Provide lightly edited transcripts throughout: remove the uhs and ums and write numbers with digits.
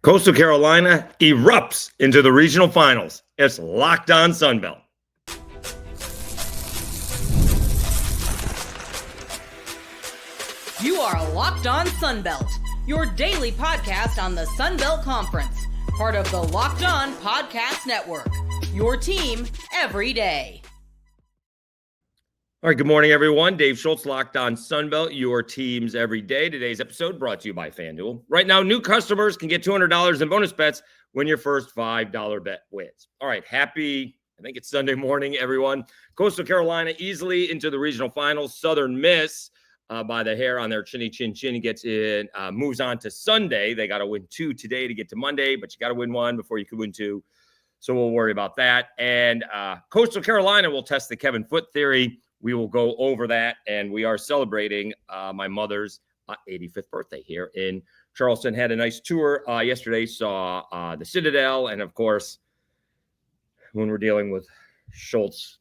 Coastal Carolina erupts into the regional finals. It's Locked On Sunbelt. You are Locked On Sunbelt, your daily podcast on the Sunbelt Conference, part of the Locked On Podcast Network, your team every day. All right, good morning, everyone. Dave Schultz, Locked On Sunbelt, your teams every day. Today's episode brought to you by FanDuel. Right now, new customers can get $200 in bonus bets when your first $5 bet wins. All right, happy, I think it's Sunday morning, everyone. Coastal Carolina easily into the regional finals. Southern Miss by the hair on their chinny chin chin gets in, moves on to Sunday. They got to win 2 today to get to Monday, but you got to win 1 before you could win 2. So we'll worry about that. And Coastal Carolina will test the Kevin Foote theory. We will go over that, and we are celebrating my mother's 85th birthday here in Charleston. Had a nice tour yesterday, saw the Citadel, and of course, when we're dealing with Schultz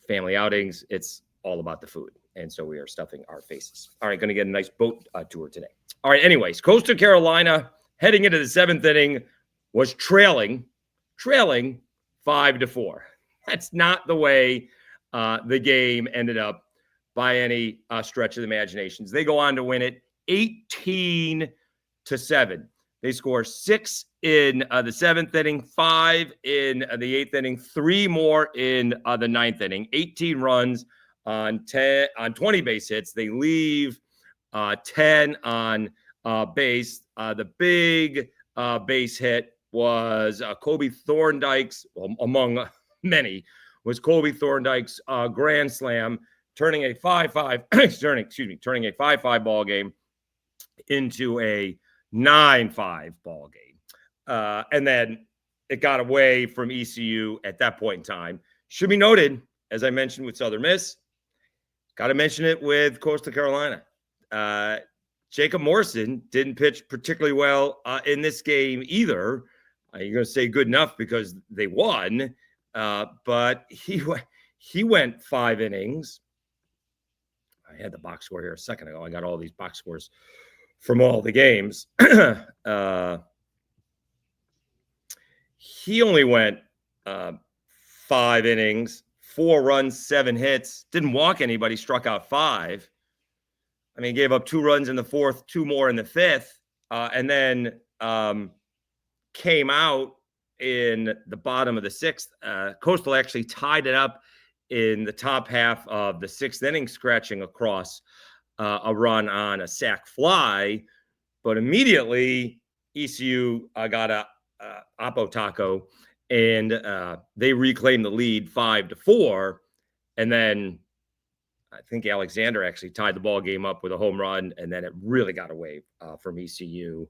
family outings, it's all about the food, and so we are stuffing our faces. All right, going to get a nice boat tour today. All right, anyways, Coastal Carolina heading into the 7th inning was trailing 5-4. That's not the way the game ended up by any stretch of the imaginations. They go on to win it 18-7. They score 6 in the 7th inning, 5 in the 8th inning, 3 more in the 9th inning, 18 runs on 20 base hits. They leave 10 on base. The big base hit was Colby Thorndyke's, among many, was Colby Thorndyke's grand slam, turning a 5-5 ball game into a 9-5 ball game. And then it got away from ECU at that point in time. Should be noted, as I mentioned with Southern Miss, got to mention it with Coastal Carolina. Jacob Morrison didn't pitch particularly well in this game either. You're going to say good enough because they won. But he went 5 innings. I had the box score here a second ago. I got all these box scores from all the games. He only went 5 innings, 4 runs, 7 hits, didn't walk anybody, struck out 5. I mean, gave up 2 runs in the 4th, 2 more in the 5th, and then came out in the bottom of the 6th. Coastal actually tied it up in the top half of the 6th inning, scratching across a run on a sac fly. But immediately, ECU got a Oppo Taco, and they reclaimed the lead 5-4. And then I think Alexander actually tied the ball game up with a home run, and then it really got away from ECU.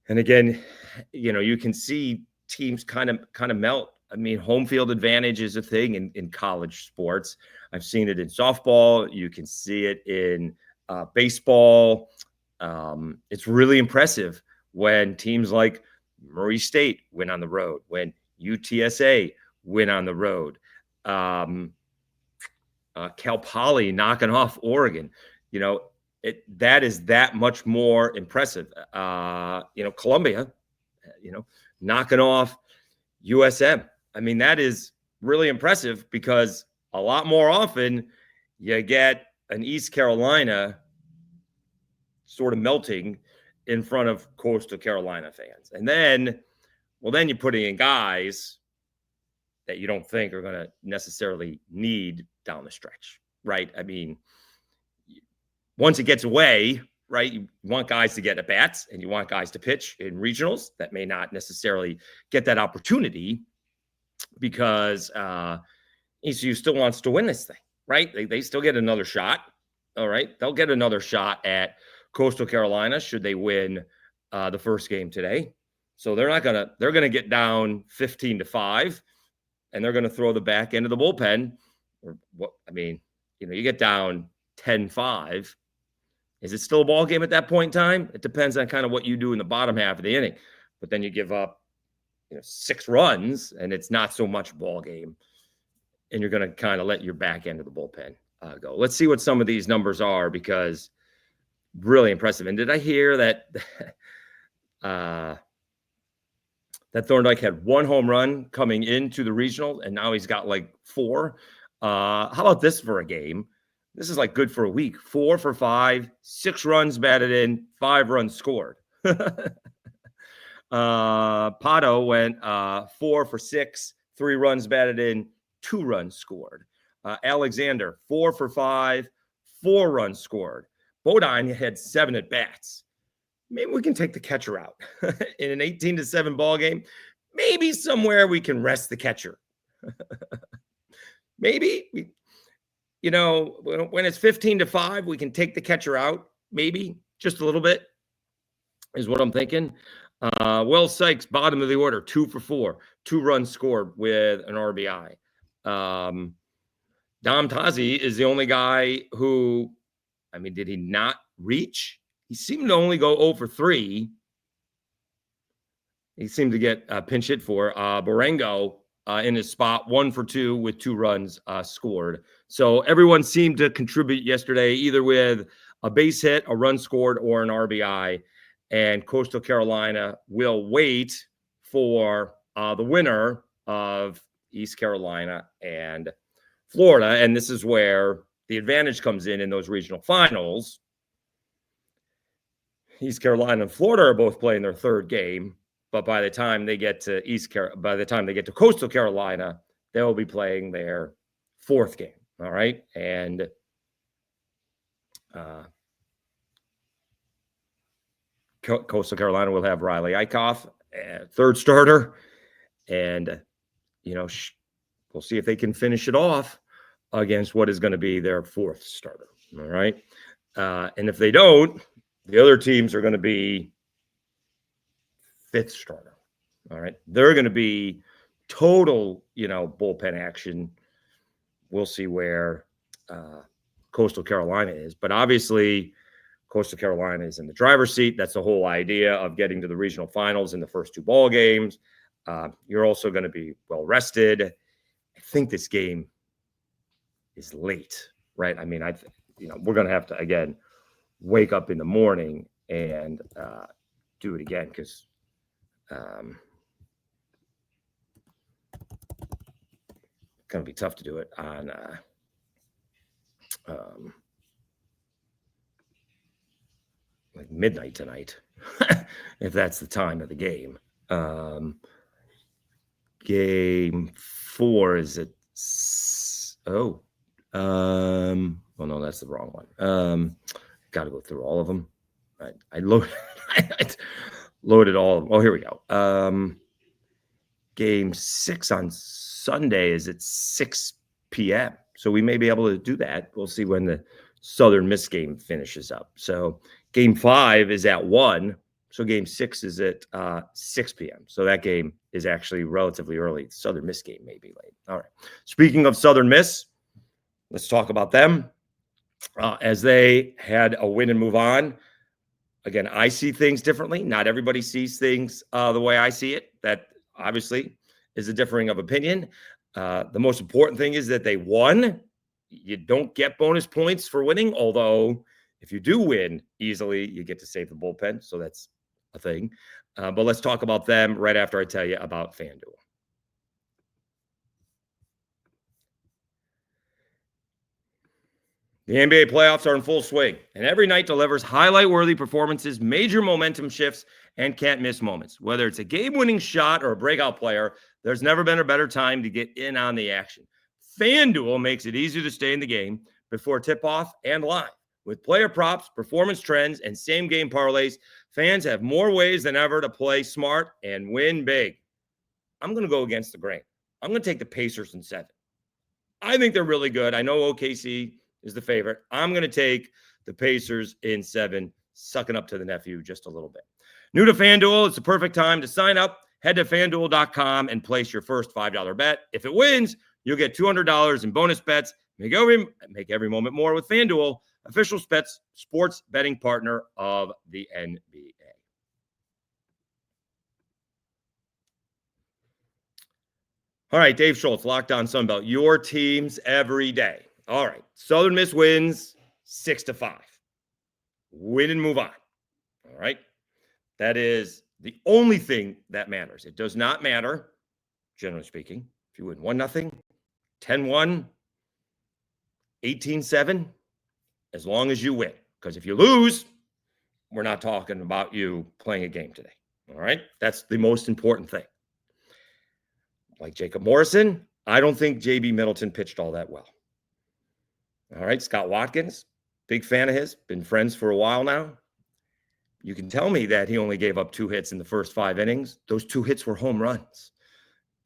And again, you know, you can see teams kind of melt. I mean, home field advantage is a thing in college sports. I've seen it in softball. You can see it in baseball. It's really impressive when teams like Murray State win on the road, when UTSA win on the road, Cal Poly knocking off Oregon. You know, that is that much more impressive. Columbia, knocking off USM. I mean, that is really impressive because a lot more often you get an East Carolina sort of melting in front of Coastal Carolina fans. And then you're putting in guys that you don't think are going to necessarily need down the stretch, right? I mean, once it gets away, right, you want guys to get at bats and you want guys to pitch in regionals that may not necessarily get that opportunity because ECU still wants to win this thing, right? They still get another shot. All right. They'll get another shot at Coastal Carolina should they win the first game today. So they're going to get down 15-5 and they're going to throw the back end of the bullpen. Or what? I mean, you get down 10-5. Is it still a ball game at that point in time? It depends on kind of what you do in the bottom half of the inning. But then you give up 6 runs, and it's not so much ball game. And you're going to kind of let your back end of the bullpen go. Let's see what some of these numbers are because really impressive. And did I hear that that Thorndyke had 1 home run coming into the regional, and now he's got like 4. How about this for a game? This is like good for a week. 4 for 5, 6 runs batted in, 5 runs scored. Pato went 4 for 6, 3 runs batted in, 2 runs scored. Alexander, 4 for 5, 4 runs scored. Bodine had 7 at bats. Maybe we can take the catcher out in an 18-7 ball game. Maybe somewhere we can rest the catcher. Maybe, you know, when it's 15-5, we can take the catcher out. Maybe just a little bit is what I'm thinking. Will Sykes, bottom of the order, 2 for 4, 2 runs scored with an RBI. Dom Tazi is the only guy who, I mean, did he not reach? He seemed to only go 0 for 3. He seemed to get pinch hit for. Barengo in his spot, 1 for 2 with 2 runs scored. So everyone seemed to contribute yesterday, either with a base hit, a run scored, or an RBI. And Coastal Carolina will wait for the winner of East Carolina and Florida. And this is where the advantage comes in those regional finals. East Carolina and Florida are both playing their 3rd game, but by the time they get to Coastal Carolina, they will be playing their 4th game. All right, and Coastal Carolina will have Riley Eichhoff, 3rd starter, and you know we'll see if they can finish it off against what is going to be their 4th starter. All right, and if they don't, the other teams are going to be 5th starter. All right. They're going to be total, you know, bullpen action. We'll see where Coastal Carolina is. But obviously, Coastal Carolina is in the driver's seat. That's the whole idea of getting to the regional finals in the first 2 ball games. You're also going to be well rested. I think this game is late, right? I mean, we're going to have to, again, wake up in the morning and do it again because it's going to be tough to do it on like midnight tonight if that's the time of the game. Game 4 is at well, no, that's the wrong one. Got to go through all of them. I loaded all of them. Oh, here we go. Game 6 on Sunday is at 6 p.m. So we may be able to do that. We'll see when the Southern Miss game finishes up. So game 5 is at 1. So game 6 is at 6 p.m. So that game is actually relatively early. The Southern Miss game may be late. All right. Speaking of Southern Miss, let's talk about them. As they had a win and move on. Again, I see things differently. Not everybody sees things the way I see it. That obviously is a differing of opinion. The most important thing is that they won. You don't get bonus points for winning, although if you do win easily, you get to save the bullpen. So that's a thing. But let's talk about them right after I tell you about FanDuel. The NBA playoffs are in full swing, and every night delivers highlight-worthy performances, major momentum shifts, and can't-miss moments. Whether it's a game-winning shot or a breakout player, there's never been a better time to get in on the action. FanDuel makes it easier to stay in the game before tip-off and live. With player props, performance trends, and same-game parlays, fans have more ways than ever to play smart and win big. I'm going to go against the grain. I'm going to take the Pacers in 7. I think they're really good. I know OKC is the favorite. I'm going to take the Pacers in 7, sucking up to the nephew just a little bit. New to FanDuel, it's the perfect time to sign up. Head to FanDuel.com and place your first $5 bet. If it wins, you'll get $200 in bonus bets. Make every moment more with FanDuel, official sports betting partner of the NBA. All right, Dave Schultz, Locked On Sunbelt, your teams every day. All right, Southern Miss wins 6-5. Win and move on. All right, that is The only thing that matters. It does not matter, generally speaking, if you win 1-0, 10-1, 18-7, as long as you win. Because if you lose, we're not talking about you playing a game today. All right? That's the most important thing. Like Jacob Morrison, I don't think J.B. Middleton pitched all that well. All right, Scott Watkins, big fan of his, been friends for a while now. You can tell me that he only gave up 2 hits in the first 5 innings. Those 2 hits were home runs.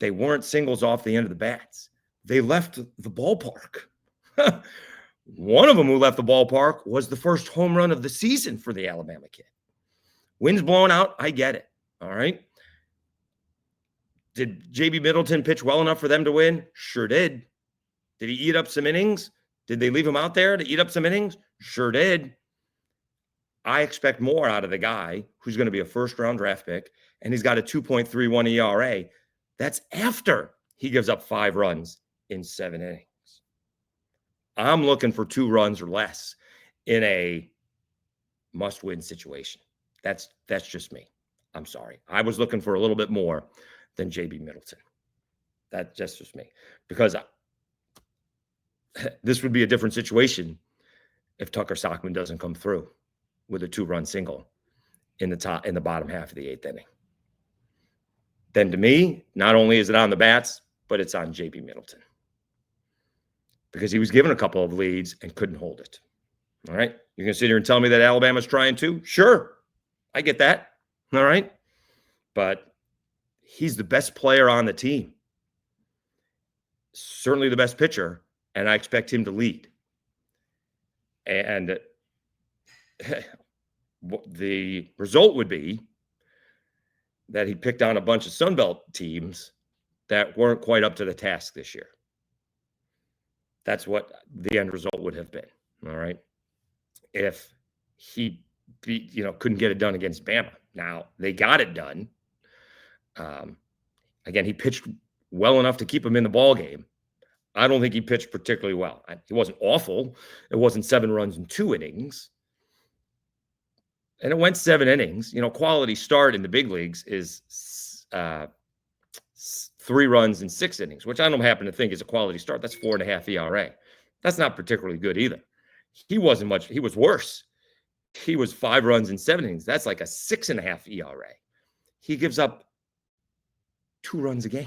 They weren't singles off the end of the bats. They left the ballpark. One of them who left the ballpark was the first home run of the season for the Alabama kid. Wind's blown out. I get it. All right. Did J.B. Middleton pitch well enough for them to win? Sure did. Did he eat up some innings? Did they leave him out there to eat up some innings? Sure did. I expect more out of the guy who's going to be a first-round draft pick, and he's got a 2.31 ERA. That's after he gives up 5 runs in 7 innings. I'm looking for 2 runs or less in a must-win situation. That's just me. I'm sorry. I was looking for a little bit more than J.B. Middleton. That's just me. Because this would be a different situation if Tucker Stockman doesn't come through with a 2-run single in the bottom half of the 8th inning. Then to me, not only is it on the bats, but it's on J.B. Middleton. Because he was given a couple of leads and couldn't hold it. All right. You're going to sit here and tell me that Alabama's trying to? Sure. I get that. All right. But he's the best player on the team. Certainly the best pitcher. And I expect him to lead. And the result would be that he picked on a bunch of Sunbelt teams that weren't quite up to the task this year. That's what the end result would have been. All right. If he couldn't get it done against Bama. Now they got it done. Again, he pitched well enough to keep him in the ball game. I don't think he pitched particularly well. He wasn't awful. It wasn't 7 runs in 2 innings. And it went 7 innings. Quality start in the big leagues is 3 runs in 6 innings, which I don't happen to think is a quality start. That's 4.5 ERA. That's not particularly good either. He wasn't much. He was worse. He was 5 runs in 7 innings. That's like a 6.5 ERA. He gives up 2 runs a game.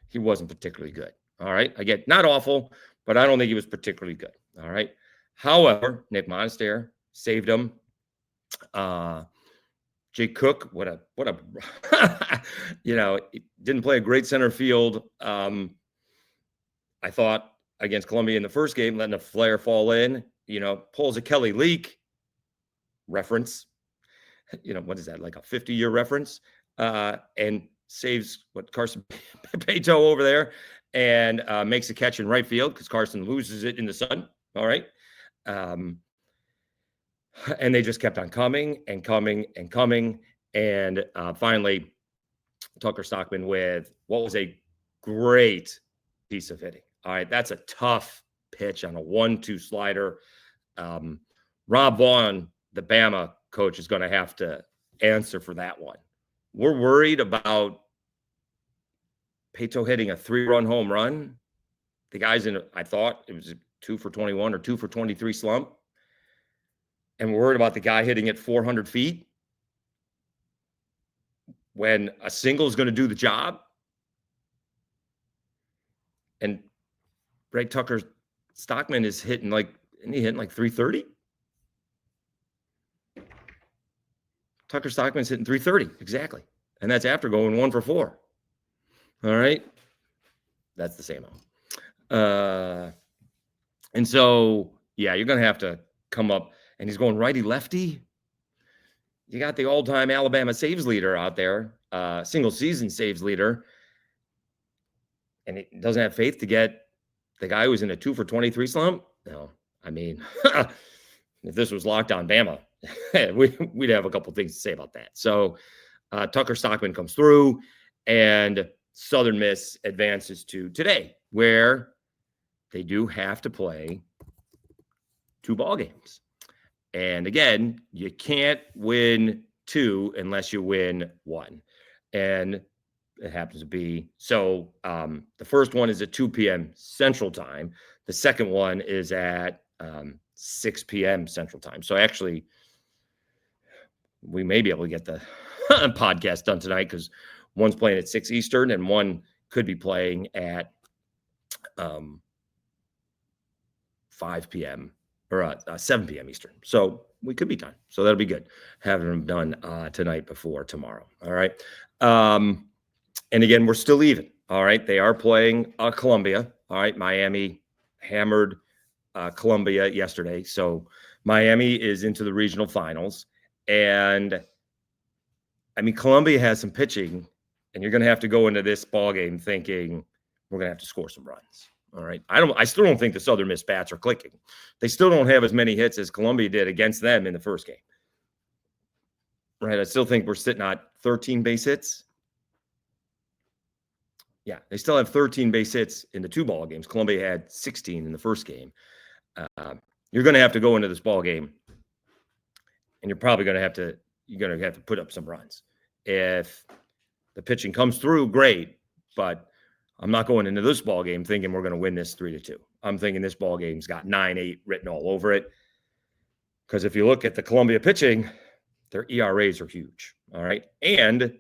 He wasn't particularly good. All right. Again, not awful, but I don't think he was particularly good. All right. However, Nick Monastere saved him. Jake Cook, what a didn't play a great center field. I thought against Columbia in the first game, letting a flare fall in, pulls a Kelly Leak reference. What is that? Like a 50-year reference, and saves Carson Pato over there and makes a catch in right field because Carson loses it in the sun. All right. And they just kept on coming and coming and coming. And finally, Tucker Stockman with what was a great piece of hitting. All right. That's a tough pitch on a 1-2 slider. Rob Vaughn, the Bama coach, is going to have to answer for that one. We're worried about Pato hitting a 3-run home run. The guy's I thought it was a 2 for 21 or 2 for 23 slump. And we're worried about the guy hitting it 400 feet when a single is going to do the job. And Tucker Stockman is hitting like 330. Tucker Stockman's hitting 330. Exactly. And that's after going 1 for 4. All right. That's the same. And so, yeah, you're going to have to come up. And he's going righty lefty. You got the all-time Alabama saves leader out there, single season saves leader. And he doesn't have faith to get the guy who's in a 2 for 23 slump. No, I mean, if this was lockdown Bama, we'd have a couple things to say about that. So Tucker Stockman comes through, and Southern Miss advances to today, where they do have to play 2 ball games. And again, you can't win 2 unless you win 1. And it happens to be so. The first one is at 2 p.m. Central Time. The second one is at 6 p.m. Central Time. So actually, we may be able to get the podcast done tonight because one's playing at 6 Eastern and one could be playing at 5 p.m. or 7 p.m. Eastern. So we could be done. So that'll be good. Having them done tonight before tomorrow. All right. And again, we're still even. All right. They are playing Columbia. All right. Miami hammered Columbia yesterday. So Miami is into the regional finals. And I mean, Columbia has some pitching, and you're going to have to go into this ball game thinking we're going to have to score some runs. All right. I still don't think the Southern Miss bats are clicking. They still don't have as many hits as Columbia did against them in the first game. Right. I still think we're sitting at 13 base hits. Yeah, they still have 13 base hits in the 2 ball games. Columbia had 16 in the first game. You're going to have to go into this ball game, and you're probably going to have to put up some runs. If the pitching comes through, great, but I'm not going into this ball game thinking we're going to win this 3-2. I'm thinking this ball game's got 9-8 written all over it. Because if you look at the Columbia pitching, their ERAs are huge. All right, and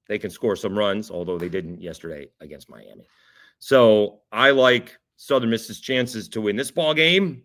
they can score some runs, although they didn't yesterday against Miami. So I like Southern Miss's chances to win this ball game.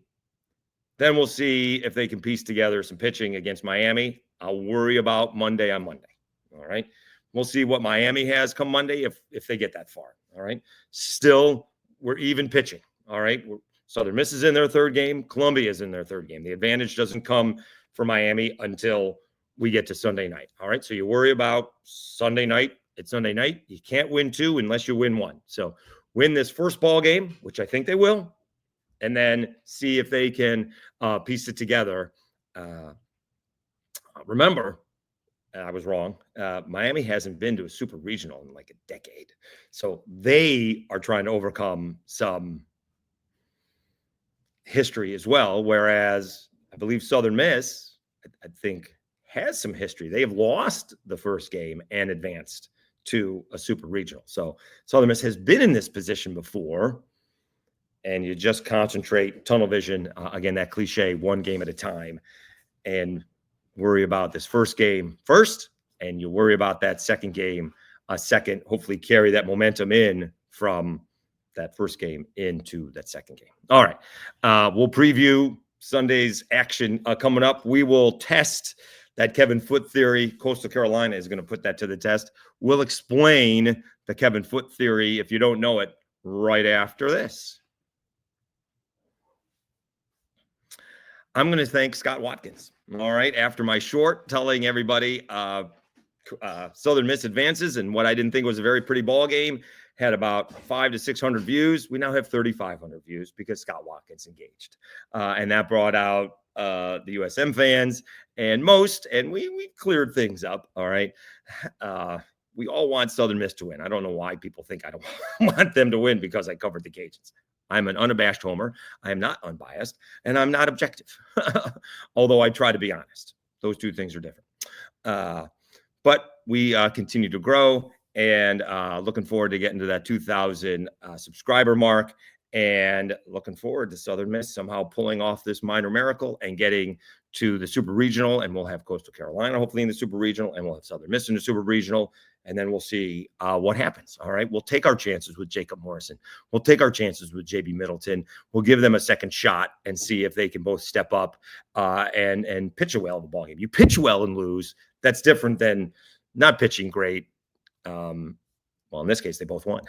Then we'll see if they can piece together some pitching against Miami. I'll worry about Monday on Monday. All right. We'll see what Miami has come Monday if they get that far. All right. Still, we're even pitching. All right. Southern Miss is in their 3rd game. Columbia is in their 3rd game. The advantage doesn't come for Miami until we get to Sunday night. All right. So you worry about Sunday night. It's Sunday night. You can't win 2 unless you win 1. So win this first ball game, which I think they will, and then see if they can piece it together. Remember, I was wrong. Miami hasn't been to a super regional in like a decade. So they are trying to overcome some history as well. Whereas I believe Southern Miss, I think, has some history. They have lost the first game and advanced to a super regional. So Southern Miss has been in this position before, and you just concentrate, tunnel vision, again, that cliche, 1 game at a time, and worry about this first game first, and you worry about that second game second, hopefully carry that momentum in from that first game into that second game. All right. We'll preview Sunday's action coming up. We will test that Kevin Foote theory. Coastal Carolina is going to put that to the test. We'll explain the Kevin Foote theory, if you don't know it, right after this. I'm going to thank Scott Watkins. All right. After my short telling everybody Southern Miss advances and what I didn't think was a very pretty ball game, had about 500 to 600 views. We now have 3,500 views because Scott Watkins engaged. And that brought out the USM fans and we cleared things up. All right. We all want Southern Miss to win. I don't know why people think I don't want them to win because I covered the Cajuns. I'm an unabashed homer. I am not unbiased, and I'm not objective, although I try to be honest. Those 2 things are different. But we continue to grow, and looking forward to getting to that 2,000 subscriber mark, and looking forward to Southern Miss somehow pulling off this minor miracle and getting to the Super Regional, and we'll have Coastal Carolina hopefully in the Super Regional, and we'll have Southern Miss in the Super Regional, and then we'll see what happens. All right, we'll take our chances with Jacob Morrison. We'll take our chances with JB Middleton. We'll give them a second shot and see if they can both step up and pitch well in the ballgame. You pitch well and lose. That's different than not pitching great. Well, in this case, they both won.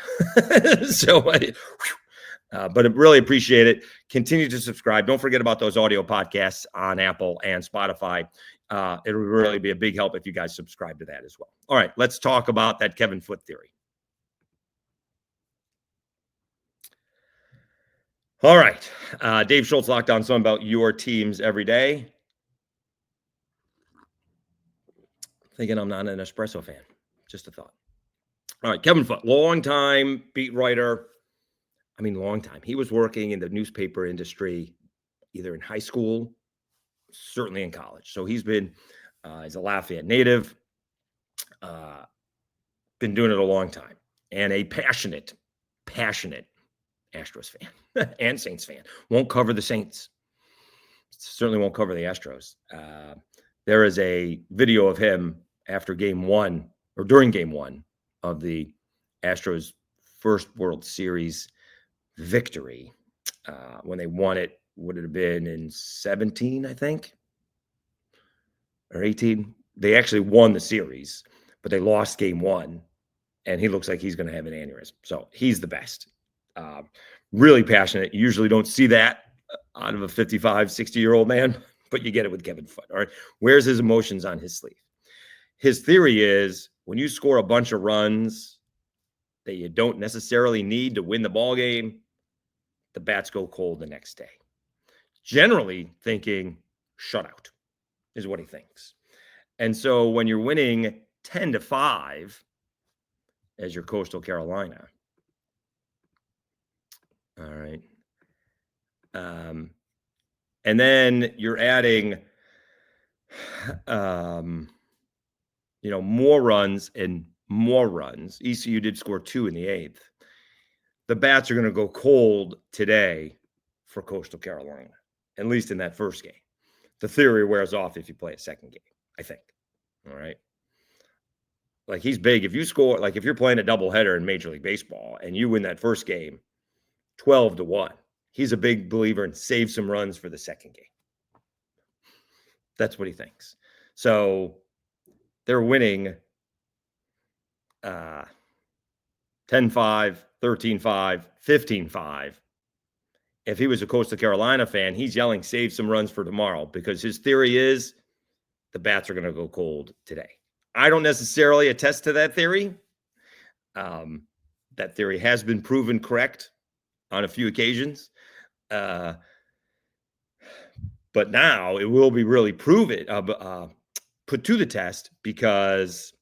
But I really appreciate it. Continue to subscribe. Don't forget about those audio podcasts on Apple and Spotify. It would really be a big help if you guys subscribe to that as well. All right, let's talk about that Kevin Foote theory. All right, Dave Schultz, Locked On Sunbelt, your teams every day. Thinking I'm not an espresso fan. Just a thought. All right, Kevin Foote, longtime beat writer. I mean, long time. He was working in the newspaper industry, either in high school, certainly in college. So he's been He's a Lafayette native. Been doing it a long time, and a passionate Astros fan and Saints fan. Won't cover the Saints. Certainly won't cover the Astros. There is a video of him after game one or during game one of the Astros' first World Series victory when they won it. Would it have been in 17, I think, or 18? They actually won the series, but they lost game one, and he looks like he's going to have an aneurysm. So he's the best. Really passionate. You usually don't see that out of a 55, 60-year-old man, but you get it with Kevin Foote. All right. Wears his emotions on his sleeve. His theory is when you score a bunch of runs that you don't necessarily need to win the ball game, the bats go cold the next day. Generally thinking shutout is what he thinks. And so when you're winning 10-5 as your Coastal Carolina, all right, and then you're adding, more runs and more runs. ECU did score 2 in the 8th. The bats are going to go cold today for Coastal Carolina, at least in that first game. The theory wears off if you play a second game, I think. All right. Like, he's big. If you score, like if you're playing a doubleheader in Major League Baseball and you win that first game 12-1, he's a big believer in save some runs for the second game. That's what he thinks. So they're winning 10-5, 13-5, 15-5. If he was a Coastal Carolina fan, he's yelling, save some runs for tomorrow, because his theory is the bats are going to go cold today. I don't necessarily attest to that theory. That theory has been proven correct on a few occasions. But now it will be really put to the test, because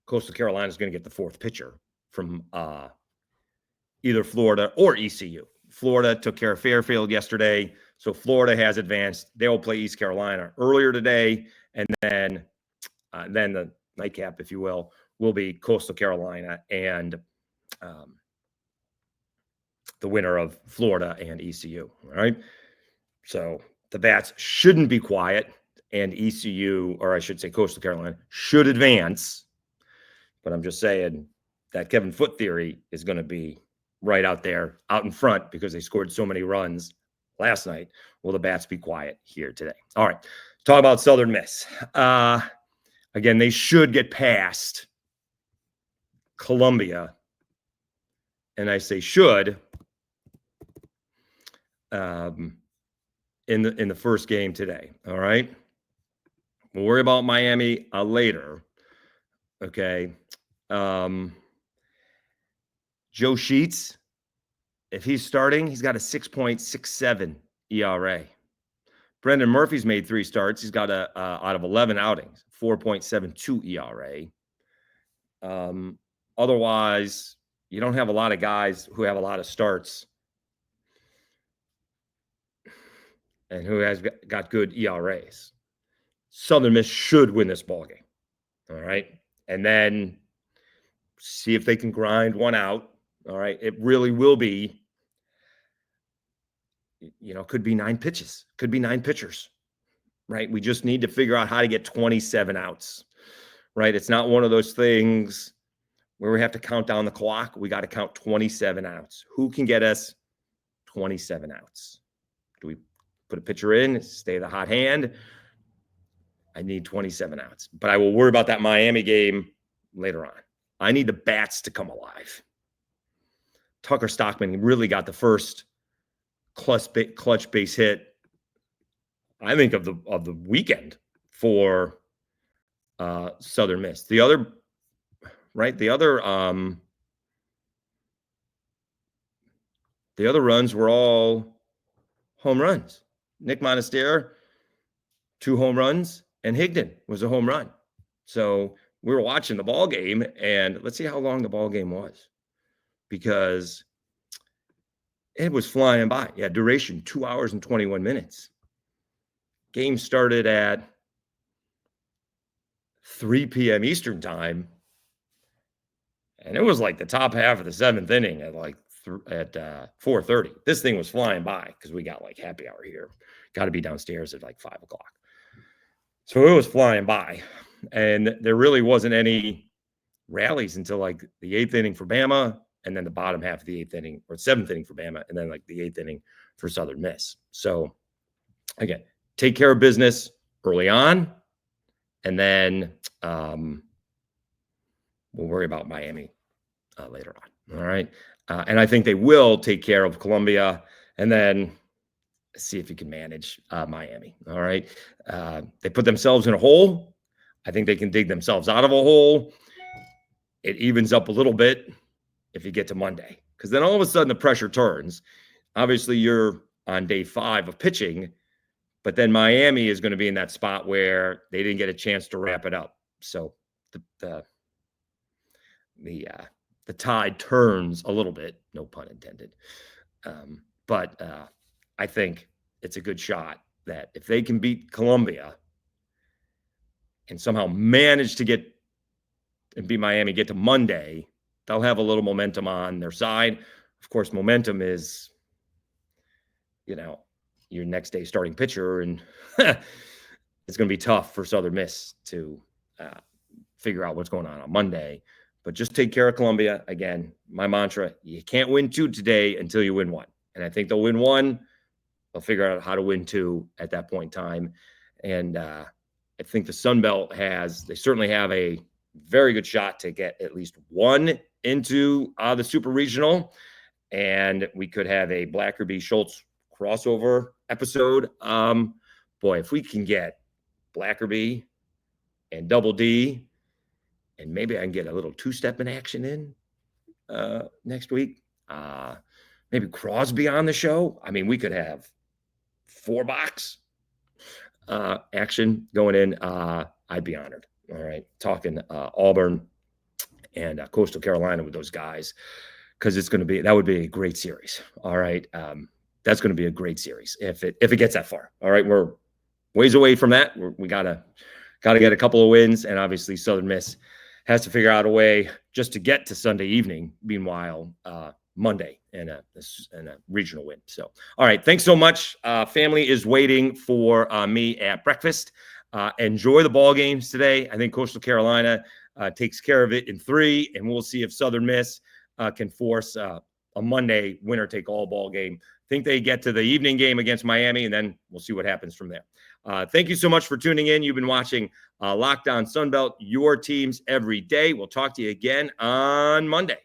Coastal Carolina is going to get the fourth pitcher from either Florida or ECU. Florida took care of Fairfield yesterday, so Florida has advanced. They will play East Carolina earlier today, and then the nightcap, if you will be Coastal Carolina and the winner of Florida and ECU. All right. So the bats shouldn't be quiet, and ECU, or I should say Coastal Carolina, should advance. But I'm just saying that Kevin Foote theory is going to be right out there, out in front, because they scored so many runs last night. Will the bats be quiet here today? All right. Talk about Southern Miss. Again, they should get past Columbia. And I say should in the first game today. All right. We'll worry about Miami later. Okay. Joe Sheets, if he's starting, he's got a 6.67 ERA. Brendan Murphy's made 3 starts. He's got out of 11 outings, 4.72 ERA. Otherwise, you don't have a lot of guys who have a lot of starts and who has got good ERAs. Southern Miss should win this ballgame. All right. And then see if they can grind one out. All right. It really will be, could be 9 pitches, could be 9 pitchers, right? We just need to figure out how to get 27 outs, right? It's not one of those things where we have to count down the clock. We got to count 27 outs. Who can get us 27 outs? Do we put a pitcher in, stay the hot hand? I need 27 outs, but I will worry about that Miami game later on. I need the bats to come alive. Tucker Stockman really got the first clutch base hit, I think, of the weekend for Southern Miss. The other runs were all home runs. Nick Monastere, 2 home runs, and Higdon was a home run. So we were watching the ball game, and let's see how long the ball game was, because it was flying by. Yeah, duration 2 hours and 21 minutes. Game started at 3 p.m. Eastern time. And it was like the top half of the 7th inning at like at 4:30. This thing was flying by because we got like happy hour here. Got to be downstairs at like 5 o'clock. So it was flying by. And there really wasn't any rallies until like the 8th inning for Bama, and then the bottom half of the 8th inning or 7th inning for Bama, and then like the 8th inning for Southern Miss. So again, take care of business early on, and then we'll worry about Miami later on. All right. And I think they will take care of Columbia, and then see if you can manage Miami. All right. They put themselves in a hole. I think they can dig themselves out of a hole. It evens up a little bit if you get to Monday, because then all of a sudden the pressure turns. Obviously, you're on day 5 of pitching, but then Miami is going to be in that spot where they didn't get a chance to wrap it up. So the tide turns a little bit, no pun intended. But I think it's a good shot that if they can beat Columbia and somehow manage to get and beat Miami, get to Monday, they'll have a little momentum on their side. Of course, momentum is, your next day starting pitcher, and it's going to be tough for Southern Miss to figure out what's going on Monday. But just take care of Columbia. Again, my mantra, you can't win 2 today until you win 1. And I think they'll win 1. They'll figure out how to win 2 at that point in time. And I think the Sun Belt they certainly have a very good shot to get at least 1 into the Super Regional. And we could have a Blackerby Schultz crossover episode. Boy, if we can get Blackerby and Double D, and maybe I can get a little 2-step in action in next week. Maybe Crosby on the show. I mean, we could have 4-box action going in. I'd be honored. All right. Talking Auburn and Coastal Carolina with those guys, because that would be a great series. All right. That's going to be a great series if it gets that far. All right. We're ways away from that. We gotta get a couple of wins, and obviously Southern Miss has to figure out a way just to get to Sunday evening. Meanwhile, Monday and a regional win. So, all right. Thanks so much. Family is waiting for me at breakfast. Enjoy the ball games today. I think Coastal Carolina takes care of it in 3, and we'll see if Southern Miss can force a Monday winner-take-all ball game. I think they get to the evening game against Miami, and then we'll see what happens from there. Thank you so much for tuning in. You've been watching Locked On Sunbelt, your teams every day. We'll talk to you again on Monday.